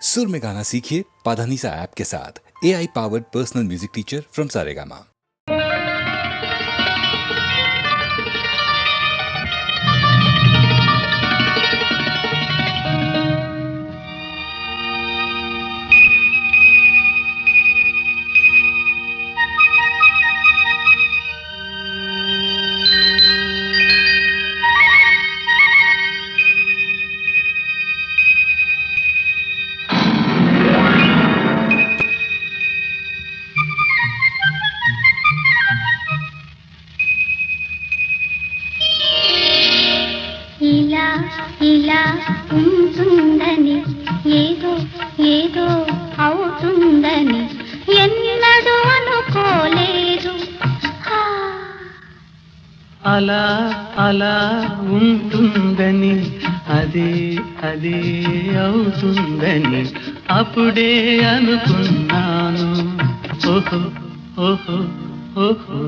सुर में गाना सीखिए पाधानीसा ऐप के साथ। AI powered personal music teacher from Saregama. ఇలా ఇలా ఉంటుందని ఏదో ఏదో అవుతుందని ఎన్నడూ అనుకోలేదు. అలా అలా ఉంటుందని అదే అదే అవుతుందని అప్పుడే అనుకున్నాను. ఓహో ఓహో ఓహో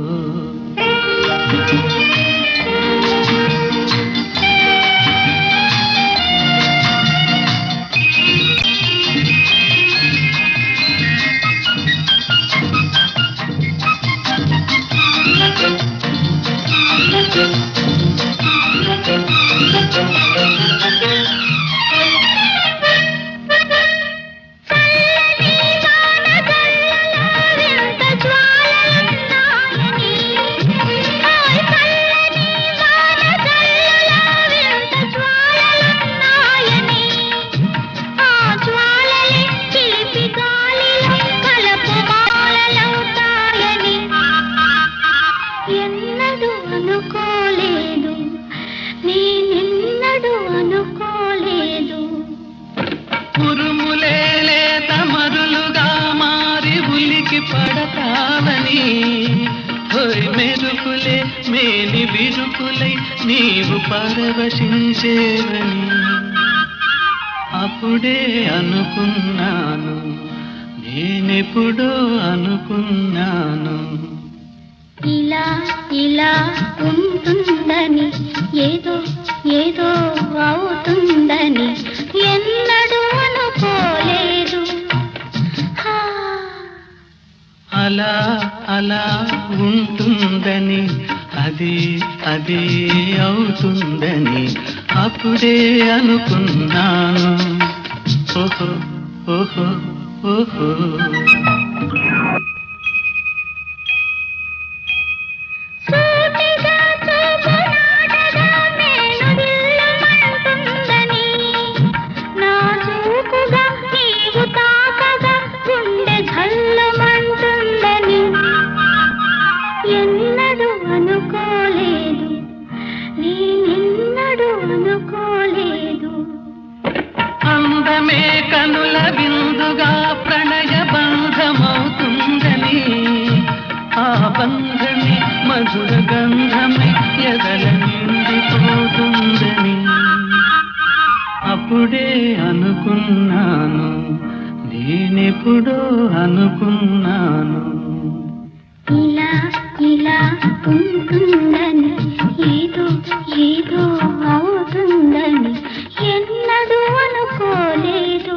పడతావని మెరుపులే మేని విరుపులై నీవు పరవశించేవని అప్పుడే అనుకున్నాను, నేనెప్పుడో అనుకున్నాను. ఇలా ఇలా ఉంటుందని ఏదో ఏదో అవుతుందని ఎన్నడూ అనుకోలేదు. అలా అలా ఉంటుందని అది అది అవుతుందని అప్పుడే అనుకున్నాను. ఓహో ఓహో ఓహో అందమే కనుల విందుగా ప్రణయ బంధమవుతుందని, ఆ బంధమే మధుర గంధమై ఎదల నిండిపోతుందని అప్పుడే అనుకున్నాను, నేనెప్పుడో అనుకున్నాను. ఇలా ఇలా ఉంటుందని ఏదో ఏదో అవుతుందని ఎన్నడూ అనుకోలేదు.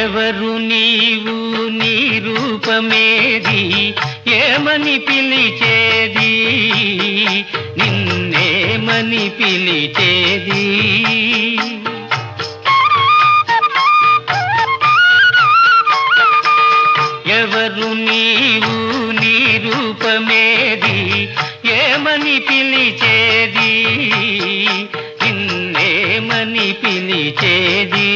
ఎవరు నీవు, నీ రూపమేది, ఏమని పిలిచేది, నిన్నేమని పిలిచేది. ఎవరు నీవు, నీ రూపమేది, ఏమని పిలిచేది, నిన్నేమని పిలిచేది.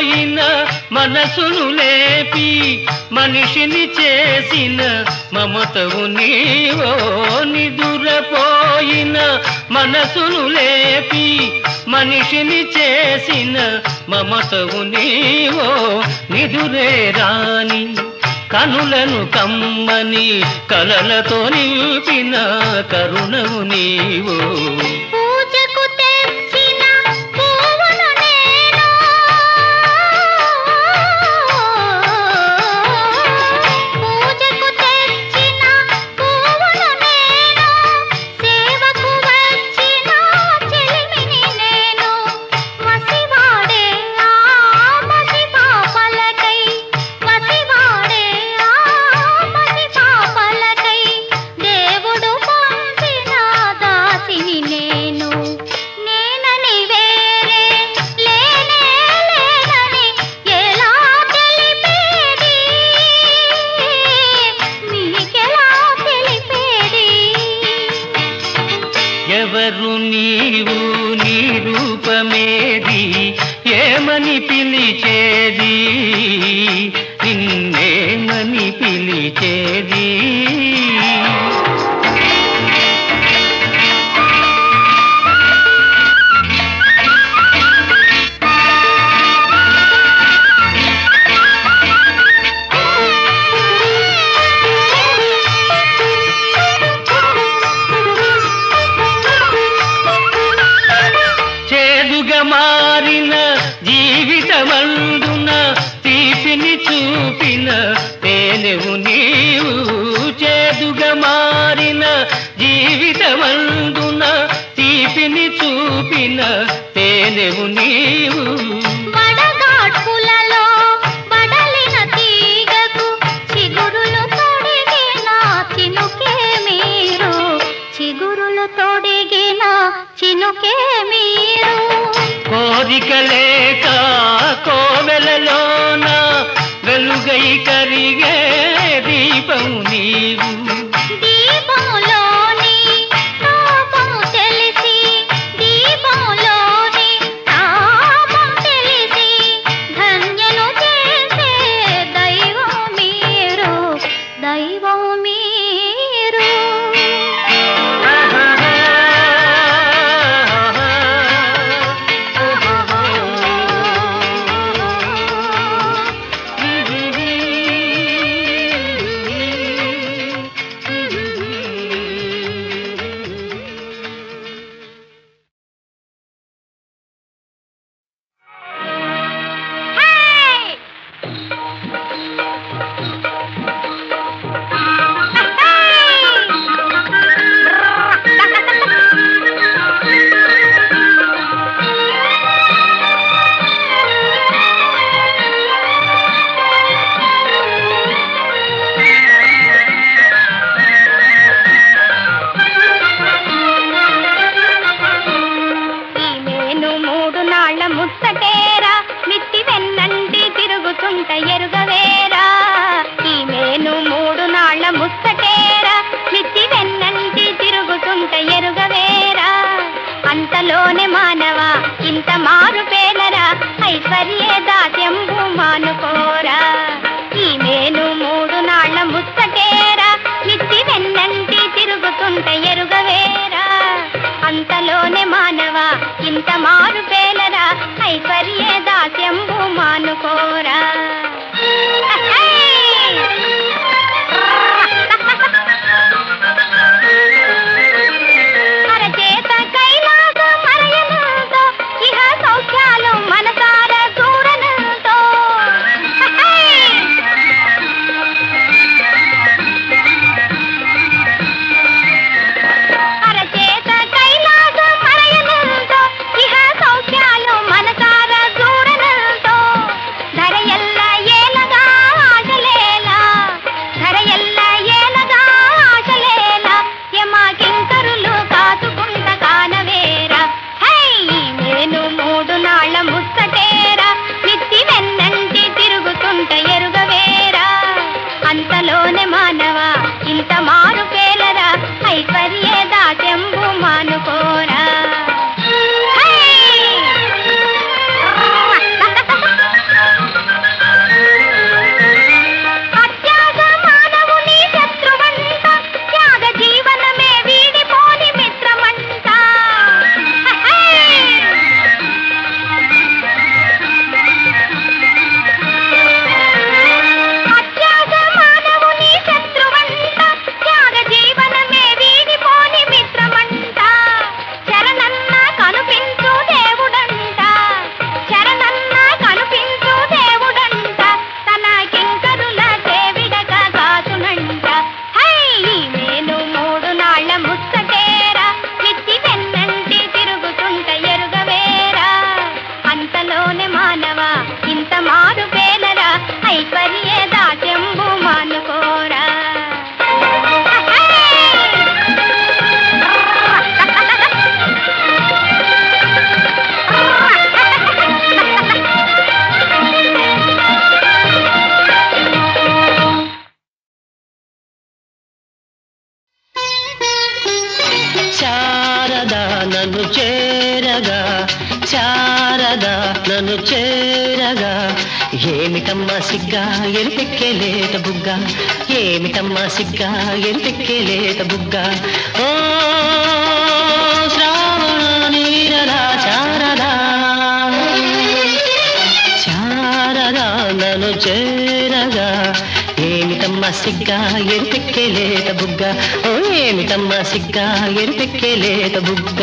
నిదురపోయిన మనసును లేపి మనిషిని చేసిన మమతవు నీవో. నిదురపోయిన మనసును లేపి మనిషిని చేసిన మమతవు నీవో. నిదురే రాని కనులను కమ్మని కలలతో నింపిన కరుణవు నీవో. పూజకు తెచ్చిన పువ్వును నేను, పూజకు తెచ్చిన పువ్వును నేను, సేవకు వచ్చిన చెలిమిని నేను. మసివాడే ఆ మసిపాపలకై, మసివాడే ఆ మసిపాపలకై దేవుడు పంపిన దాసిని నేను. నేనని వేరే లేనే లేనని ఎలా తెలిపేది, మీకెలా తెలిపేది? ఎవరు నీవు నీ రూపమేది, ఏమని పిలిచేది, నిన్నేమని పిలిచేది? చేదుగా మారిన జీవితమందున తీపిని చూపిన తేనెవు నీవు. చేదుగా మారిన జీవితమందున తీపిని చూపిన తేనెవు నీవు. వడగాడ్పులలో బడలిన తీగకు చిగురులు తొడిగిన చినుకే మీరు, చిగురులు తొడిగిన చినుకే మీరు. కోరిక లేక కోవెలలోన వెలుగై కరిగే దీపం నీవు. దీపములోని తాపము తెలిసి, దీపములోని తాపం తెలిసి ధన్యను చేసే దైవం మీరు, దైవం మీరు. ముచ్చటేరా మిత్తి వెన్నంటి తిరుగుతుంట ఎరుగవేరా. ఈ మేను 3 నాళ్ళ ముచ్చటేరా మిత్తి వెన్నంటి తిరుగుతుంట ఎరుగవేరా. అంతలోనే మానవా ఇంత మారు పేలరా, ఐశ్వర్యే దాస్యంబు మానుకోరా. ఈ మేను 3 నాళ్ళ ముచ్చటేరా మిత్తి వెన్నంటి తిరుగుతుంట ఎరుగవేరా. అంతలోనే మానవా ఇంత మారు పేలరా, ఐశ్వర్యే దాస్యంబు మానుకోరా. అరచేత కైలాస మరయనుతో ఇహ సౌఖ్యాలు మనసార చూడనుతో. అరచేత కైలాస మరయనుతో ఇహ సౌఖ్యాలు మనసార చూడనుతో. ధర ఎల్ల ఐశ్వర్య దాస్యంబు మానుకోరా శారదా నన్ను చేరగా శారదా నన్ను చేరగా ఏమిటమ్మా సిగ్గా ఎరిపెక్కేలేత బుగ్గ ఏమిటమ్మా సిగ్గా ఎరిపెక్కేలేత బుగ్గ ఓ శ్రావణ నీరదా శారదా శారదా నన్ను చేరగా ఏమిటమ్మా సిగ్గా ఎరిపెక్కేలేత బుగ్గ ఓ ఏమిటమ్మా సిగ్గా ఎరిపెక్కేలేత బుగ్గ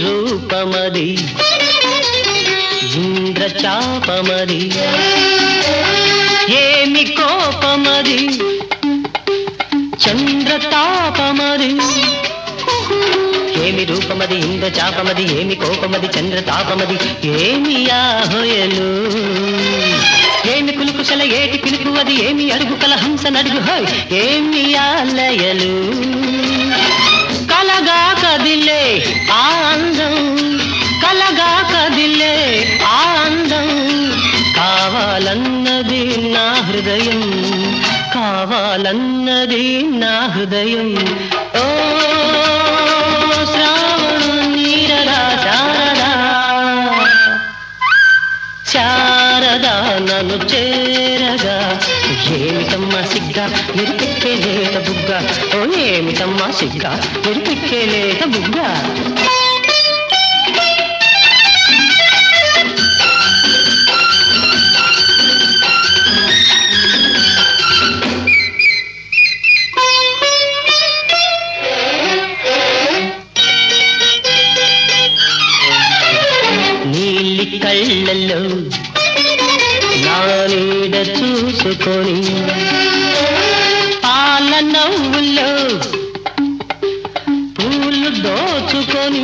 రూపమది ఇంద్రచాపమది ఏమి కోపమది చంద్రతాపమది ఏమి రూపమది ఇంద్రచాపమది ఏమి కోపమది చంద్రతాపమది ఏమి ఆహోయలు ఏమి కులుకుశల ఏటి పిలుపు అది ఏమి అడుగు కల హంస నడుగు హోయ్ ఏమి ఆలయలు కలగా కదిలే ఆనందం కలగా కదిలే ఆనందం కావాలన్నది నా హృదయం కావాలన్నది నా హృదయం ఓ శ్రావణ నీరదా శారదా శారదా నన్ను చేరగా ఏమిటమ్మా సిగ్గా ఎరిపెక్కేలేత బుగ్గ ఓ ఏమిటమ్మా సిగ్గా ఎరిపెక్కేలేత బుగ్గ నీలి కళ్ళల్లో నా నీడ చూసుకొని పాల నవ్వుల్లో పూలు దోచుకొని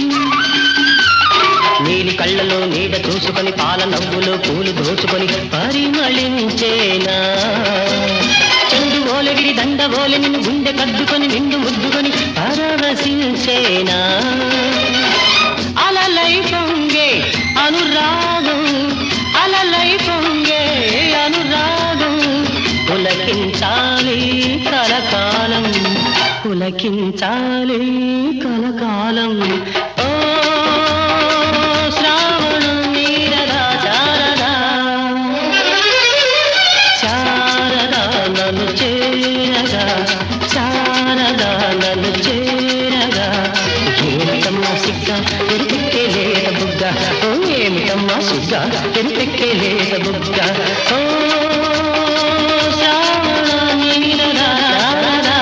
నీలి కళ్ళలో నీడ చూసుకొని పాల నవ్వులో పూలు దోచుకొని పరిమళించేనా చెండు ఓలగిరి దండ ఓలె నిన్ను గుండె కద్దుకొని నిండు ముద్దుకొని పరవశించేనా అలలై పొంగే అనురాగం అలలై పొంగే అనురాగం పులకించాలి కలకాలం పులకించాలి కలకాలం ఓ శ్రావణ నీరదా శారదా శారదా నన్ను చేరగా శారదా నన్ను చేరగా ఏమిటమ్మా సిగ్గా ఎరిపెక్కేలేత బుగ్గ ఓ ఏమిటమ్మా సిగ్గా ఎరిపెక్కేలేత బుగ్గ ఓ శ్రావణ నీరదా శారదా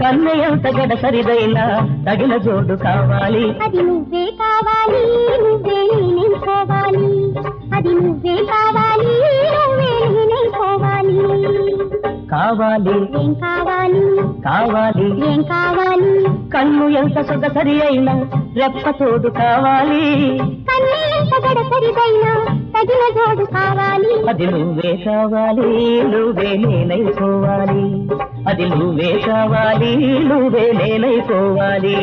కన్నయ్యంత గడసరిదైనా తగిన జోడు కావాలి అది నువ్వే కావాలి నువ్వే నేనైపోవాలి అది నువ్వే కావాలి నువ్వే నేనైపోవాలి కావాలి ఏం కావాలి కావాలి ఏం కావాలి కన్ను ఎంత సొగసరి అయినా రెప్ప తోడు కావాలి కన్ను ఎంత గడసరిదైనా తగిన జోడు కావాలి. అది నువ్వే కావాలి, నువ్వే నేనైపోవాలి. అది నువ్వే కావాలి, నువ్వే నేనైపోవాలి.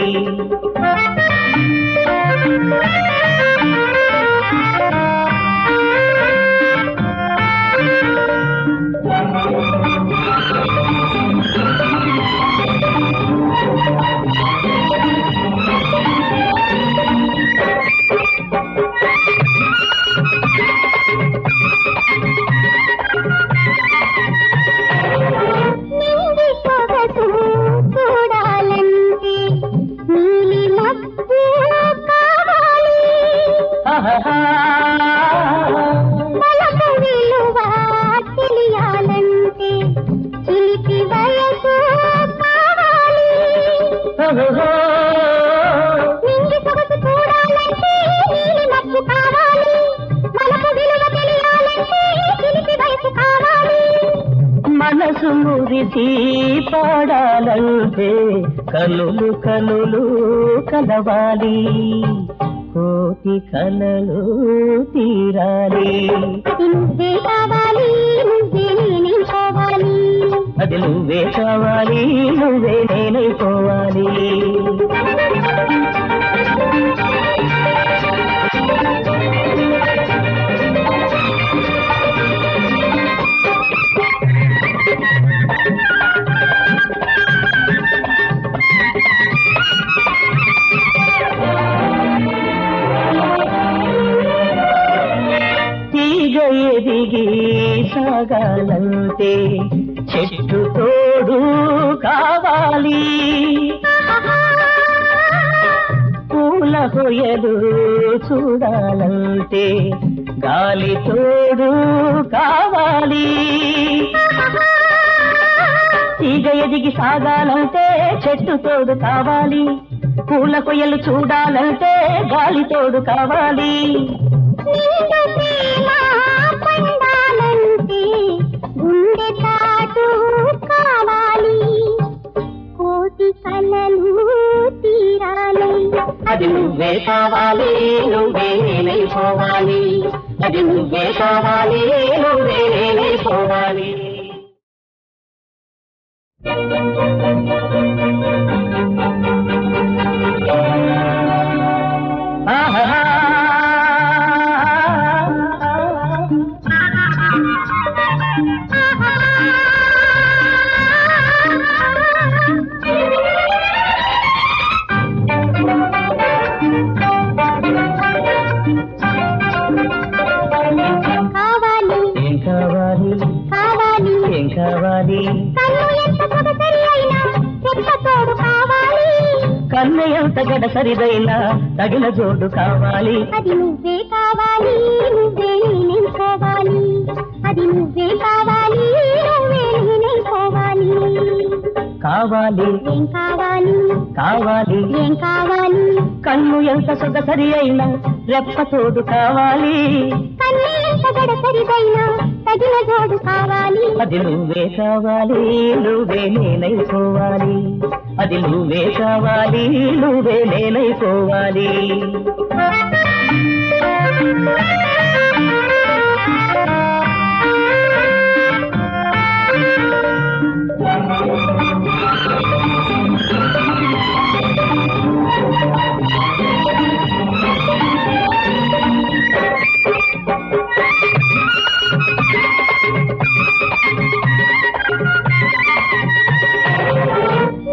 నింగి సొగసు చూడాలంటే నీలి మబ్బు కావాలి. మనకు విలువ తెలియాలంటే చిలిపి వయసు కావాలి. నింగి సొగసు చూడాలంటే నీలి మబ్బు కావాలి. మనకు విలువ తెలియాలంటే చిలిపి వయసు కావాలి. మనసు మురిసి పాడాలంటే కనులు కనులు కలవాలి. కోటి కలలు తీరాలి. అది నువ్వే కావాలి, నువ్వే నేనైపోవాలి. అది నువ్వే కావాలి, నువ్వే నేనైపోవాలి. తీగ ఎదిగి సాగాలంటే చెట్టు తోడు కావాలి. పూల హొయలు చూడాలంటే గాలి తోడు కావాలి. తీగ ఎదిగి సాగాలంటే చెట్టు తోడు కావాలి. పూల కొయ్యలు చూడాలంటే గాలి తోడు కావాలి. నిండు ప్రేమ పండాలంటే గుండె తాటు కావాలి. కోటి కలలు తీరాలి. అది నువ్వే కావాలి, నువ్వే నేనైపోవాలి. అది నువ్వే కావాలి, నువ్వే నేనైపోవాలి. ఆహా కావాలి. ఏం కావాలి, కావాలి. ఏం కావాలి. కన్ను ఎంత సొగసరి అయినా చెప్పతోడు కావాలి. కన్ను ఎంత గడసరిదైనా తగిన జోడు కావాలి. అది నువ్వే కావాలి, నువ్వే నేనైపోవాలి. అది నువ్వే కావాలి, నువ్వే నేనైపోవాలి. కావాలి, ఏం కావాలి, కావాలి. ఏం కావాలి. కన్ను ఎంత సొగసరి అయినా రెప్పతోడు కావాలి. కన్ను ఎంత గడసరిదైనా తగిన జోడు కావాలి. అది నువ్వే కావాలి, నువ్వే నేనైపోవాలి. అది నువ్వే కావాలి, నువ్వే నేనైపోవాలి.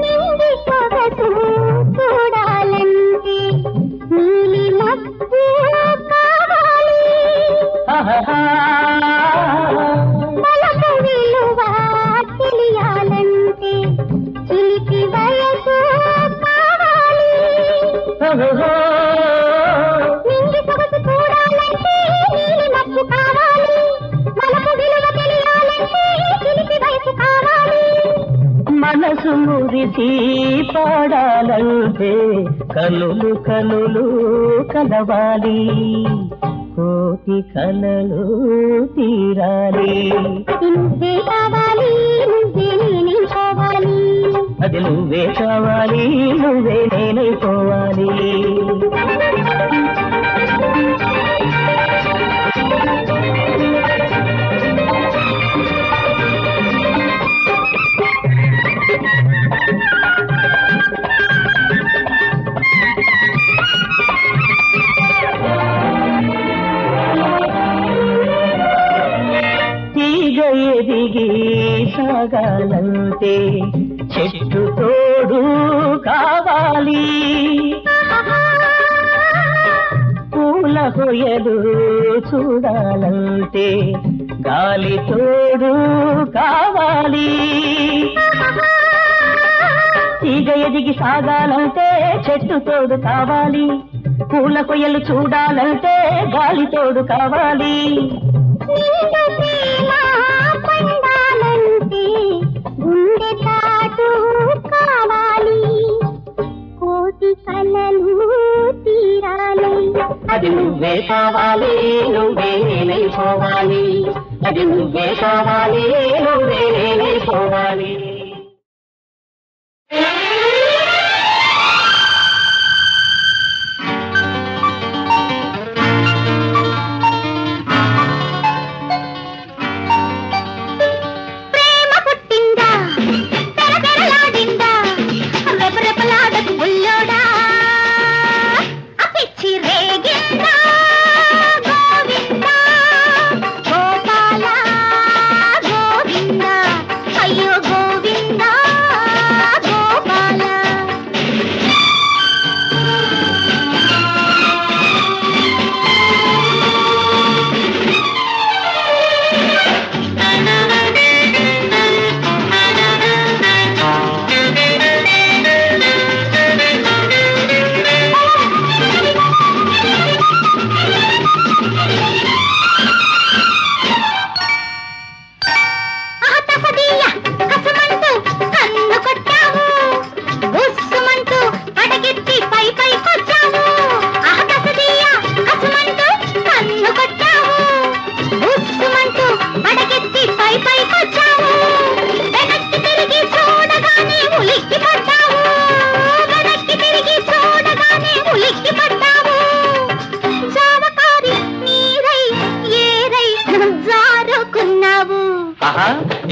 నింగి సొగసు చూడాలంటే నీలి మబ్బు కావాలి. మనకు విలువ తెలియాలంటే చిలిపి వయసు కావాలి. నింగి సొగసు చూడాలంటే నీలి మబ్బు కావాలి. మనకు విలువ తెలియాలంటే చిలిపి వయసు కావాలి. మనసు మురిసి పాడాలంటే కనులు కనులు కలవాలి. కోటి కలలు తీరాలి. అది నువ్వే కావాలి, నువ్వే నేనైపోవాలి. అది నువ్వే కావాలి, నువ్వే నేనైపోవాలి. సాగాలంటే చెట్టు తోడు కావాలి పూల కొయ్యలు చూడాలంటే గాలి తోడు కావాలి తీగ ఎదిగి సాగాలంటే చెట్టు తోడు కావాలి పూల కొయ్యలు చూడాలంటే గాలి తోడు కావాలి పండాలంటే గుండె తాటు కావాలి కోటి కలలు తీరాలి అది నువ్వే కావాలి నువ్వే నేనైపోవాలి అది నువ్వే కావాలి నువ్వే నేనైపోవాలి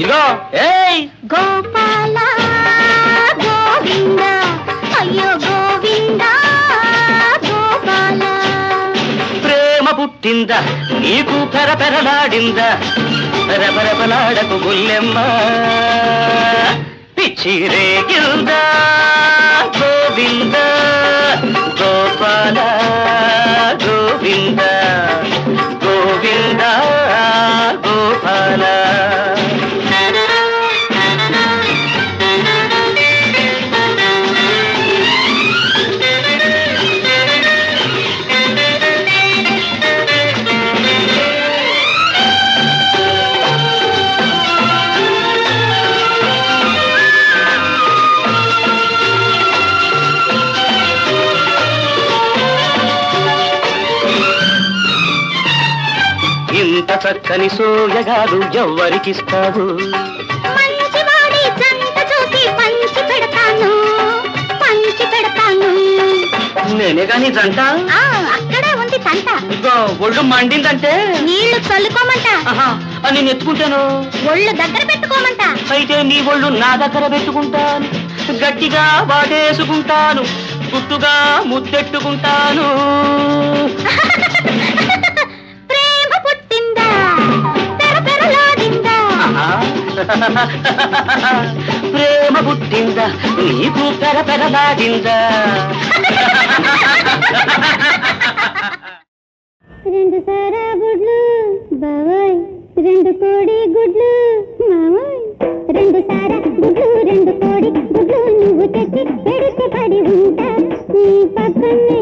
ఇగో ఏయ్ గోపాల గోవింద అయ్యో గోవింద గోపాల ప్రేమ పుట్టిందా నీకు పెరపెరలాడిందా రెపరెపలాడకు గుల్లెమ్మ పిచ్చి రేగిల్దా గోవింద గోపాల గోవింద గోవింద గోపాల ఇంత చక్కని సోయగాడు ఎవ్వరికిస్తాడు మంచివాడి జంట చూసి పంచి పెడతాను నేనే కాని జంట అక్కడే ఉంది తంట ఇదిగో ఒళ్ళు మండిందంటే నీళ్లు చల్లుకోమంట అని నేను ఎత్తుకుంటాను ఒళ్ళు దగ్గర పెట్టుకోమంట అయితే నీ ఒళ్ళు నా దగ్గర పెట్టుకుంటాను గట్టిగా వాడేసుకుంటాను గుట్టుగా ముద్దెట్టుకుంటాను ప్రేమ పుట్టిందా పెరపెరలాడిందా ప్రేమ పుట్టిందా నీకు పెరపెరలాడిందా రెండు సారా గుడ్లు బావోయ్ రెండు కోడి గుడ్లు మావోయ్ రెండు సారా గుడ్లు రెండు కోడి గుడ్లు నువ్వు తెచ్చి పెడితే పడి ఉంటా నీ పక్కనే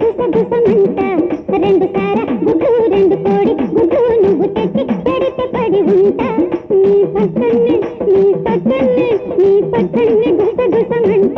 గుసగుసమంట రెండు సారా గుడ్లు రెండు కోడి గుడ్లు నువ్వు తెచ్చి పెడితే పడి ఉంటా నీ పక్కనే గుసగుసమంట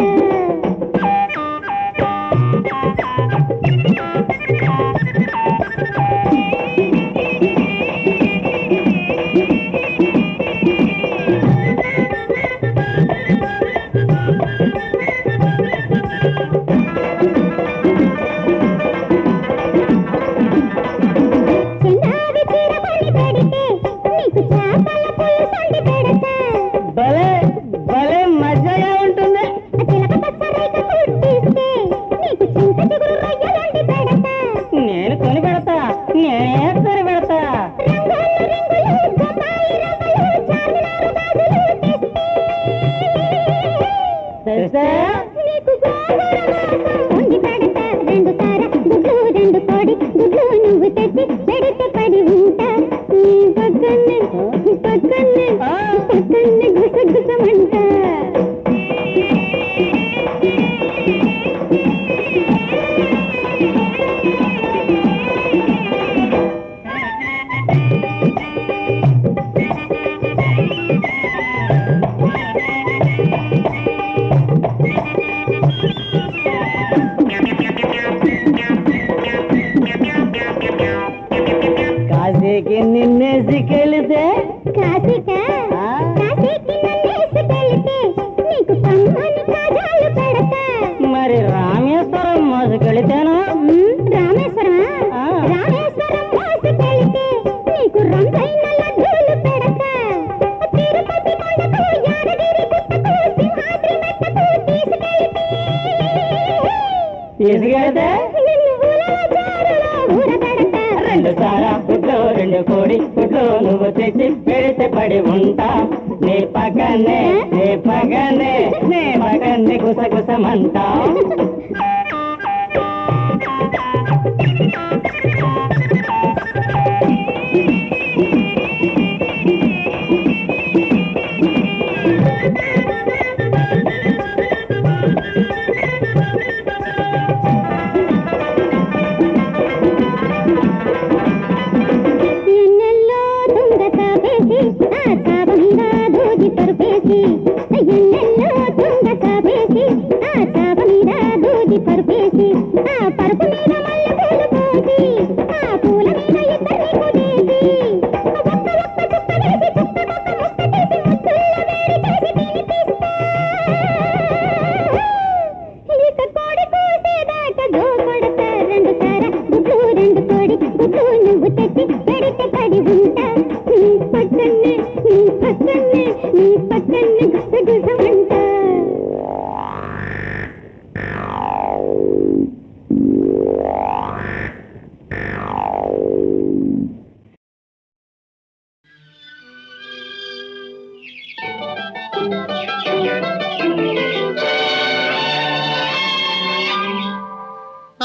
భలే భలే మజాగా ఉంటుంది నీకు వండి పెడతా రెండు సార గుడ్లు రెండు కోడి గుడ్లు నువ్వు తెచ్చి పెడితే పడి ఉంటా నీ పక్కనే పక్కనే పక్కనే గుసగుసమంటా కాశీకి నిన్నేసికెళితే కాశీకి నన్నేసుకెళితే నీకు కమ్మని కాజాలు పెడతా మరి రామేశ్వరం మోసుకెళితేనా రామేశ్వరం రామేశ్వరం మోసుకెళితే నీకు రంగైన లడ్డూలు పెడతా తిరుపతి కొండకు యాదగిరి గుట్టకు సింహాద్రి మెట్టకు తీసుకెళితే నిన్ను ఊరల జారులో ఊరబెడతా రెండు సారా గుడ్లు రెండు కోడి గుడ్లు నువ్వు తెచ్చి పెడితే పడి ఉంటా నీ పక్కనే నీ పక్కనే నీ పక్కనే గుసగుసమంటా ఎన్నెల్లో తుంగ తాపేసి ఆ తాప మీద దూది పరుపేసి ఎన్నెల్లో తుంగ తాపేసి ఆ తాప మీద దూది పరుపేసి ఆ పరుపు మీద మల్లె పూలు పోసి ఆ పూల మీద ఇద్దరిని కుదేసి ఒక్క చుక్క వేసి చుక్కకొక్క ముక్క తీసి ముద్దుల్లో వేడి చేసి తినిపిస్తా ఇక కోడి కూసేదాకా జో కొడతా రెండు సార గుడ్లు రెండు కోడి గుడ్లు నువ్వు తెచ్చి పెడితే పడి ఉంటా నీ పక్కనే నీ పక్కనే నీ పక్కనే గుసగుసమంటా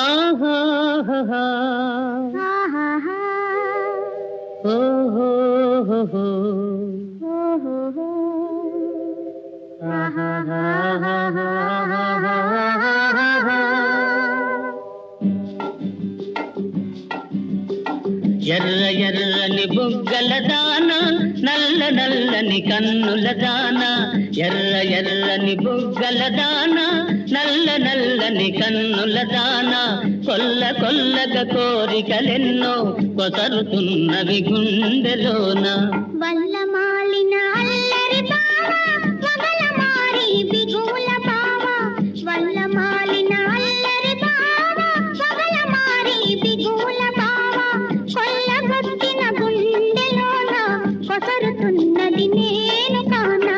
ఆహాహా ఓహోహోహో ఓహోహో ఎర్ర ఎర్రని బుగ్గల దాన నల్ల నల్లని కన్నుల దాన ఎర్ర ఎర్రని బుగ్గల దాన నల్ల నల్లని కన్నుల దాన కొల్ల కొల్లగా కోరికలెన్నో కొసరుతున్నవి గుండెలోన వల్ల మాలిన అల్లరి బావ వగల మారి బిగుల బావ వల్ల మాలిన అల్లరి బావ వగల మారి బిగుల బావ కొల్లగొట్టిన గుండెలోన కొసరుతున్నది నేను కానా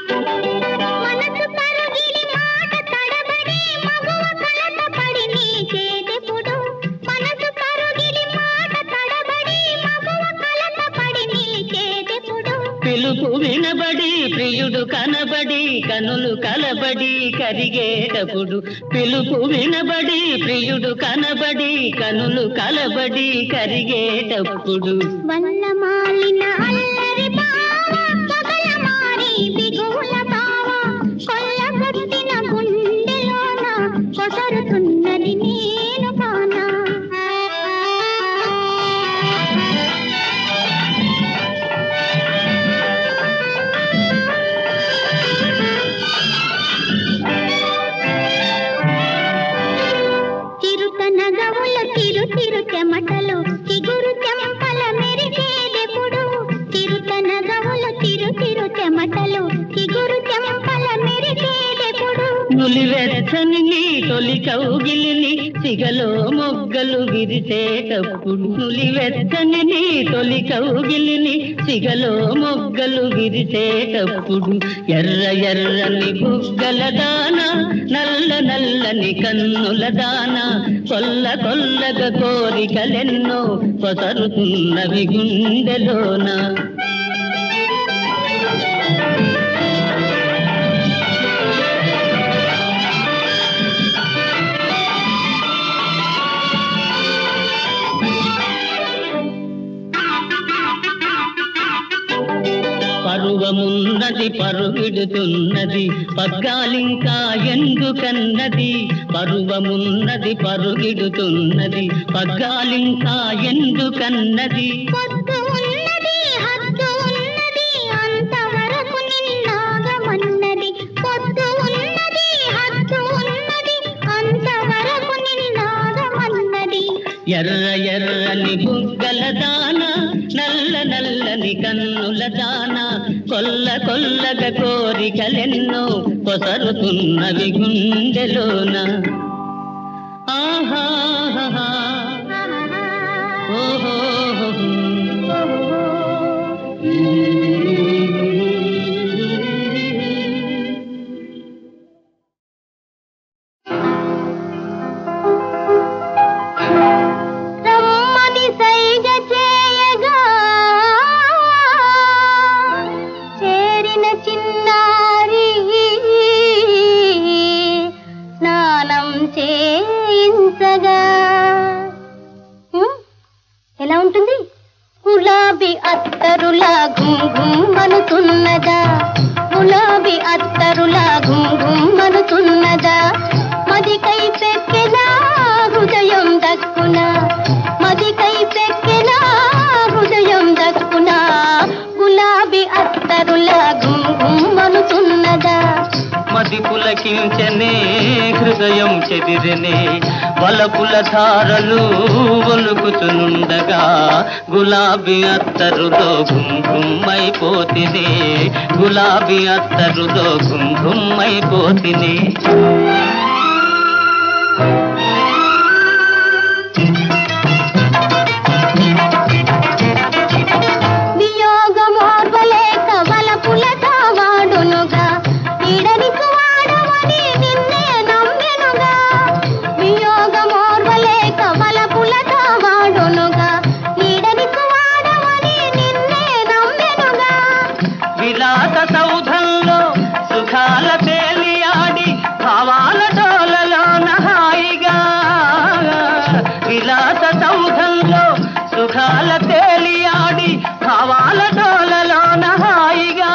మనసు పరుగిలి మాట తడబడి మగువ కలత పడి నీ చేదెప్పుడు మనసు పరుగిలి మాట తడబడి మగువ కలత పడి నీ చేదెప్పుడు పిలుపు వినబడి ప్రియుడు కనబడి కనులు కలబడి కరిగేటప్పుడు పిలుపు వినబడి ప్రియుడు కనబడి కనులు కలబడి కరిగేటప్పుడు వల్ల మాలిన అల్లరి బావ పగల మారి బిగుల బావ కొల్లగొట్టిన గుండెలోన కొసరుతున్నది నేను కానా చిరుత నగవుల చిరు చిరు చెమటలు చిగురు చెంపల మెరిసేదెప్పుడు నులివెచ్చని నీ తొలి కౌగిలిని సిగలో మొగ్గలు విరిచేటప్పుడు నులివెచ్చని నీ తొలి కౌగిలిని సిగలో మొగ్గలు విరిచేటప్పుడు ఎర్ర ఎర్రని బుగ్గల దాన నల్ల నల్లని కన్నుల దాన కొల్ల కొల్లగా కోరికలెన్నో కొసరుతున్నవి గుండెలోన పరువమున్నది పరుగిడుతున్నది పగ్గాలింకా ఎందుకన్నది పరువమున్నది పరుగిడుతున్నది పగ్గాలింకా ఎందుకన్నది పొద్దు ఉన్నది హద్దు ఉన్నది అంతవరకు నిన్నాగమన్నది పొద్దు ఉన్నది హద్దు ఉన్నది అంతవరకు నిన్నాగమన్నది ఎర్ర ఎర్రని బుగ్గల దాన నల్ల నల్లని కన్నుల దాన కొల్ల కొల్లగా కోరికలెన్నో కొసరుతున్నవి గుండెలోన ఆహా ఓహో రమ్మని సైగ చేయగా చేరిన చిన్నారి స్నానం చేయించగా ఎలా ఉంటుంది గులాబీ అత్తరులా ఘుమ్ఘుమ్మనుతున్నదా గులాబీ అత్తరులా ఘుమ్ఘుమ్మనుతున్నదా మదికై పెక్కెనా హృదయం దక్కునా మదికై పెక్కెనా హృదయం దక్కునా గులాబీ అత్తరులా ఘుమ్ఘుమ్మనుతున్నదా మది పులకించనే హృదయం చెదిరనే వలపుల ధారలు ఒలుకుతునుండగా గులాబీ అత్తరులో ఘుమ్ఘుమ్మైపోతినే గులాబీ అత్తరులో ఘుమ్ఘుమ్మైపోతినే వియోగమోర్వలేక వలపుల తావాడునుగా ఈడనికి వాడవని నిన్నే నమ్మెనుగా వియోగమోర్వలేక వలపుల తావాడునుగా ఈడనికి వాడవని నిన్నే నమ్మెనుగా విలాస సౌధంలో సుఖాల తేలియాడి భావాల డోలలోన హాయిగా విలాస సౌధంలో సుఖాల తేలియాడి భావాల డోలలోన హాయిగా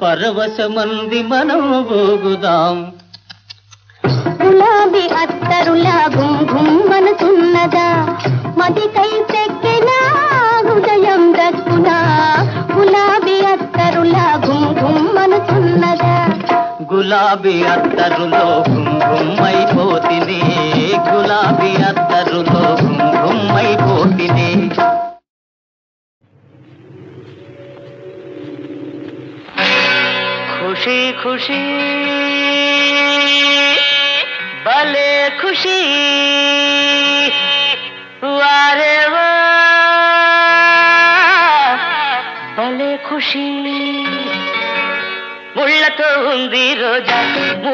పరవశమంది మనం పోగుదాం గులాబీ అత్తరులా ఘుమ్ఘుమ్మనుతున్నదా మదికై పెక్కెనా హృదయం దక్కునా గులాబీ అత్తరులా ఘుమ్ఘుమ్మనుతున్నదా గులాబీ అత్తరులో ఘుమ్ఘుమ్మైపోతినే గులాబీ అత్తరులో ఘుమ్ఘుమ్మైపోతినే ఖుషీ ఖుషీ భలే ఖుషీ వారే వా భలే ఖుషీ ముళ్ళతో ఉంది రోజా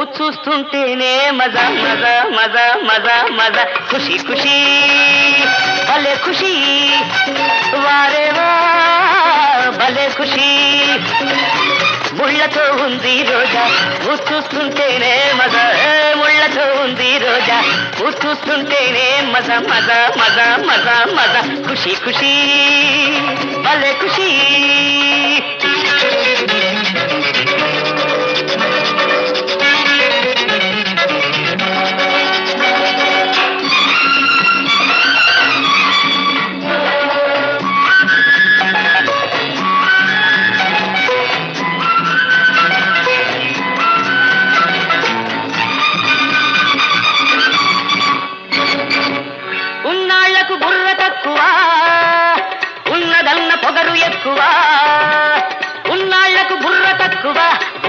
చూస్తుంటేనే మజా మజా మజా మజా మజా ఖుషీ ఖుషీ భలే ఖుషీ వారే వా భలే ఖుషీ ముళ్ళతో ఉంది రోజా చూస్తుంటేనే మజా ముళ్ళతో ఉంది రోజా చూస్తుంటేనే మజా మజా మజా మజా మజా ఖుషీ ఖుషీ భలే ఖుషీ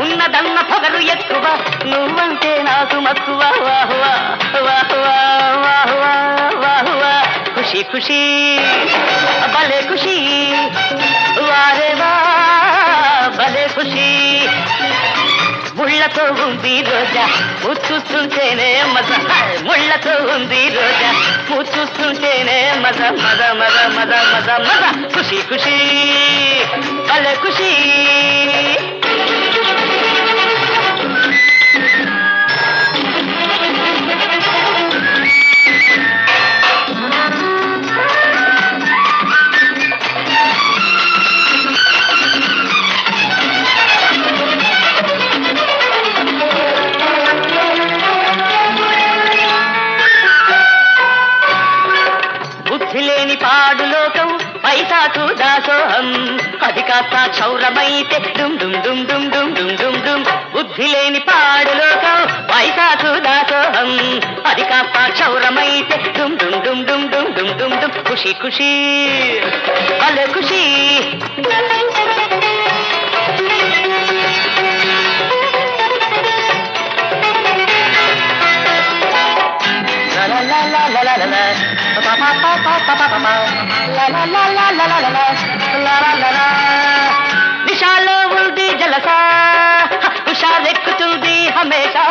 ఉన్నదన్న పొగరు ఎక్కువ ఖుషి భలే ఖుషి వారే వా భలే ఖుషి ముళ్ళతో ఉంది రోజా చూస్తుంటేనే మజ ముళ్ళతో ఉంది రోజా చూస్తుంటేనే మజ మజ మజ మజ మజ మజ ఖుషి ఖుషి భలే ఖుషి లేని పాడు లోకం పైసాకు దాసోహం అది కాస్త క్షౌరమైతే డుమ్ డుమ్ డుమ్ డుమ్ డుమ్ డుమ్ డుమ్ డుమ్ బుద్ధి లేని పాడు లోకం పైసాకు దాసోహం అది కాస్త క్షౌరమైతే డుమ్ డుమ్ డుమ్ డుమ్ డుమ్ డుమ్ డుమ్ డుమ్ ఖుషి ఖుషి భలే ఖుషి నిషాలో ఉంది జలసా హుషారెక్కుతుంది హమేషా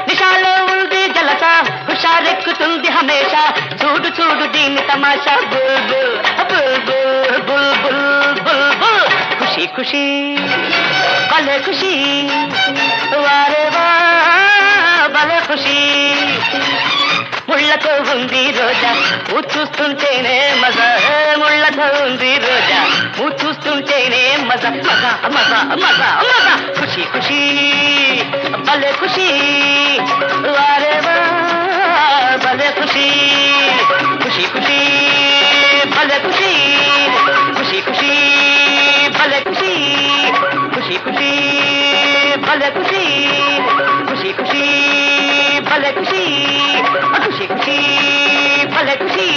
నిషాలో ఉంది జలసా హుషారెక్కుతుంది హమేషా చూడు చూడు దీని తమాషా బుల్ బుల్ బుల్ బుల్ బుల్ బుల్ బుల్ బుల్ ఖుషి ఖుషి భలే ఖుషి వారే వా భలే ఖుషి ముళ్ళతో ఉంది రోజా చూస్తుంటేనే మజ ముళ్ళతో ఉంది రోజా చూస్తుంటేనే మజ మజ మజ మజ మజ ఖుషి ఖుషి భలే ఖుషి వారే వా భలే ఖుషి ఖుషి ఖుషి భలే ఖుషి ఖుషి ఖుషి భలే ఖుషి ఖుషి ఖుషి భలే ఖుషి ఖుషి ఖుషి భలే ఖుషి ఖుషి ఖుషి భలే ఖుషి